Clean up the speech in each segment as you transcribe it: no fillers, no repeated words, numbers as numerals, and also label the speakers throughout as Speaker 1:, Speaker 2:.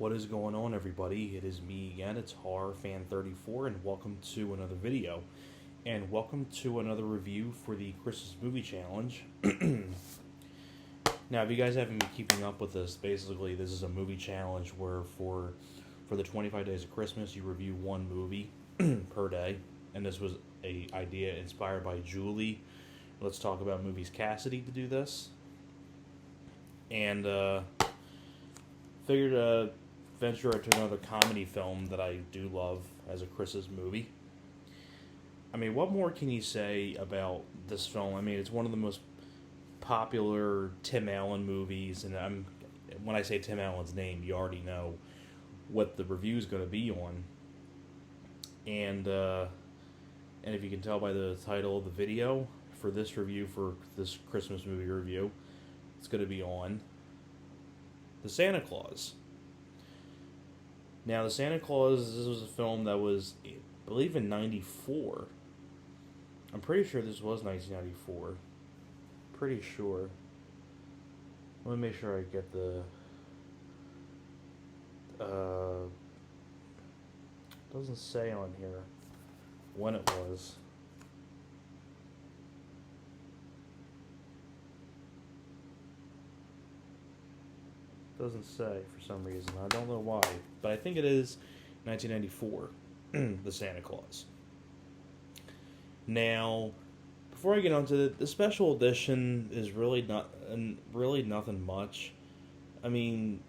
Speaker 1: What is going on, everybody? It is me again. It's HorrorFan34, and welcome to another video. And welcome to another review for the Christmas Movie Challenge. Now, if you guys haven't been keeping up with this, basically this is a movie challenge where for the 25 days of Christmas, you review one movie per day. And this was a idea inspired by Julie. Let's Talk About Movies Cassidy to do this. And figured venture into another comedy film that I do love as a Christmas movie. I mean, what more can you say about this film? I mean, it's one of the most popular Tim Allen movies, and when I say Tim Allen's name, you already know what the review is going to be on. And if you can tell by the title of the video for this review, for this Christmas movie review, it's going to be on The Santa Claus. Now, The Santa Claus, this was a film that was, I believe, in 94. I'm pretty sure this was 1994. Pretty sure. Let me make sure I get the... doesn't say on here when it was. Doesn't say for some reason. I don't know why, but I think it is 1994. The Santa Claus. Now, before I get onto it, the special edition is really nothing much. I mean,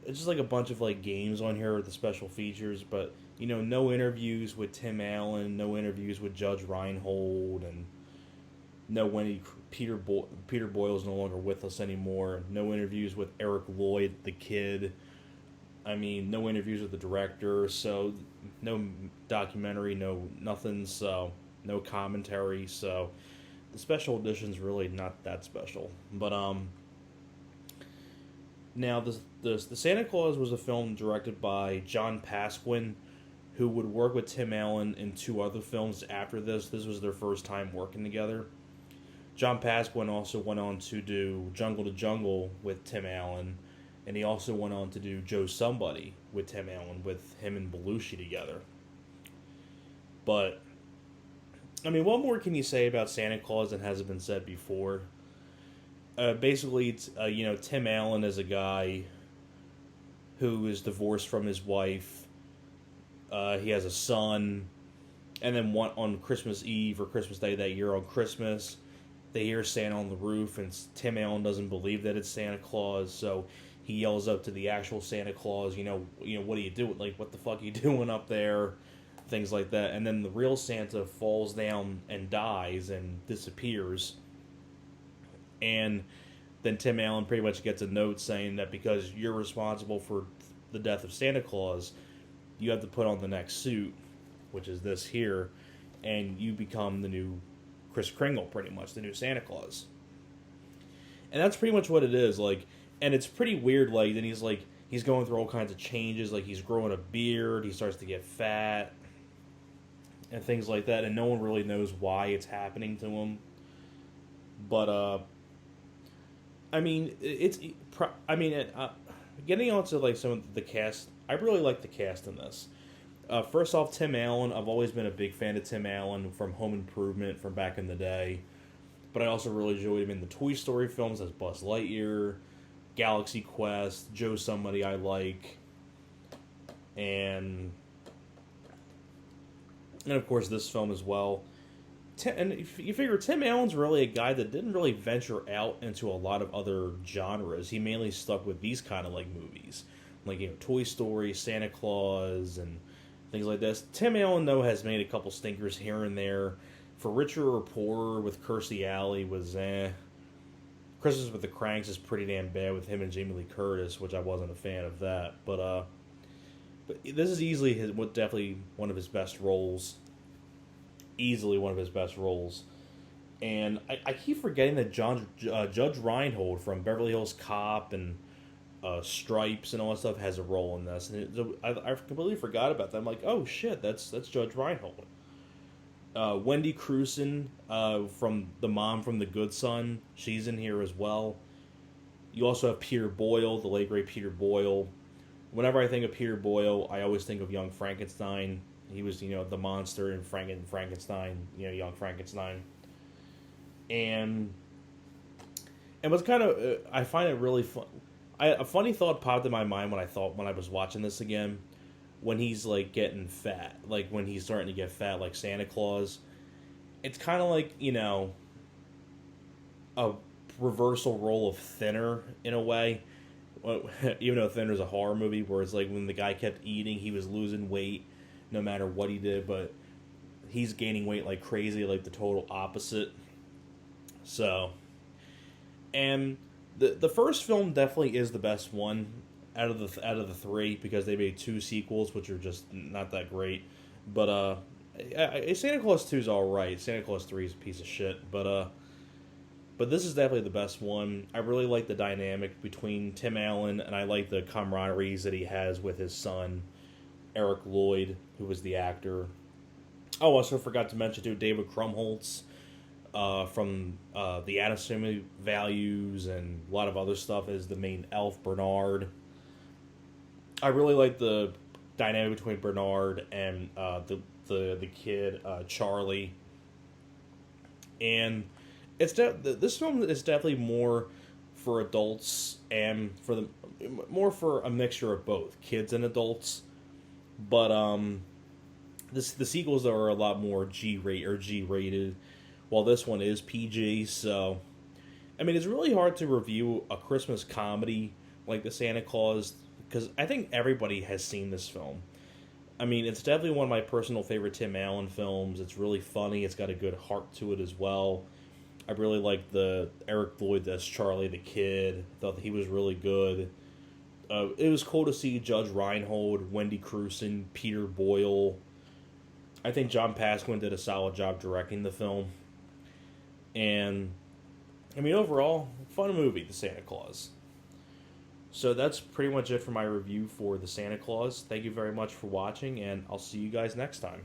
Speaker 1: it's just like a bunch of like games on here with the special features, but you know, no interviews with Tim Allen, no interviews with Judge Reinhold, and no Peter Boyle is no longer with us anymore. No interviews with Eric Lloyd, the kid. I mean, no interviews with the director. So no documentary, no nothing. So no commentary. So the special edition's really not that special. But now the Santa Claus was a film directed by John Pasquin, who would work with Tim Allen in two other films after this. This was their first time working together. John Pasquin also went on to do Jungle to Jungle with Tim Allen, and he also went on to do Joe Somebody with Tim Allen, with him and Belushi together. But, I mean, what more can you say about Santa Claus that hasn't been said before? Basically, it's, Tim Allen is a guy who is divorced from his wife. He has a son, and then on Christmas Eve or Christmas Day that year, on Christmas, they hear Santa on the roof, and Tim Allen doesn't believe that it's Santa Claus, so he yells up to the actual Santa Claus, what are you doing? Like, what the fuck are you doing up there? Things like that. And then the real Santa falls down and dies and disappears. And then Tim Allen pretty much gets a note saying that because you're responsible for the death of Santa Claus, you have to put on the next suit, which is this here, and you become the new Kris Kringle, pretty much, the new Santa Claus. And that's pretty much what it is, like, and it's pretty weird, like, then he's going through all kinds of changes, like, he's growing a beard, he starts to get fat, and things like that, and no one really knows why it's happening to him. But, I mean, getting on to, like, some of the cast, I really like the cast in this. First off, Tim Allen. I've always been a big fan of Tim Allen from Home Improvement from back in the day. But I also really enjoyed him in the Toy Story films as Buzz Lightyear, Galaxy Quest, Joe Somebody I like, and of course this film as well. And you figure Tim Allen's really a guy that didn't really venture out into a lot of other genres. He mainly stuck with these kind of like movies, like Toy Story, Santa Claus, and things like this. Tim Allen, though, has made a couple stinkers here and there. For Richer or Poorer with Kirstie Alley was Christmas with the Cranks is pretty damn bad with him and Jamie Lee Curtis, which I wasn't a fan of that. But this is easily definitely one of his best roles. Easily one of his best roles. And I keep forgetting that Judge Reinhold from Beverly Hills Cop and Stripes and all that stuff has a role in this, and I completely forgot about that. I'm like, oh shit, that's Judge Reinhold. Wendy Crewson from the mom from The Good Son, she's in here as well. You also have Peter Boyle, the late great Peter Boyle, whenever I think of Peter Boyle, I always think of Young Frankenstein. He was, the monster in Frankenstein, Young Frankenstein. And it was kind of, I find it really fun. A funny thought popped in my mind when I was watching this again, when he's like getting fat, like when he's starting to get fat, like Santa Claus. It's kind of like, a reversal role of Thinner in a way. Even though Thinner's a horror movie, where it's like when the guy kept eating, he was losing weight no matter what he did, but he's gaining weight like crazy, like the total opposite. So, and the first film definitely is the best one out of the three, because they made two sequels which are just not that great. But Santa Claus 2 is all right. Santa Claus 3 is a piece of shit, but this is definitely the best one. I really like the dynamic between Tim Allen, and I like the camaraderie that he has with his son, Eric Lloyd, who was the actor. Oh, also forgot to mention too, David Krumholtz from the Addams Family Values and a lot of other stuff as the main elf, Bernard. I really like the dynamic between Bernard and the kid, Charlie. And this film is definitely more for adults and more for a mixture of both kids and adults. But the sequels are a lot more G rated, while this one is PG. So, I mean, it's really hard to review a Christmas comedy like the Santa Claus, because I think everybody has seen this film. I mean, it's definitely one of my personal favorite Tim Allen films. It's really funny. It's got a good heart to it as well. I really like the Eric Lloyd as Charlie the Kid. I thought he was really good. It was cool to see Judge Reinhold, Wendy Crewson, Peter Boyle. I think John Pasquin did a solid job directing the film. And, I mean, overall, fun movie, The Santa Claus. So that's pretty much it for my review for The Santa Claus. Thank you very much for watching, and I'll see you guys next time.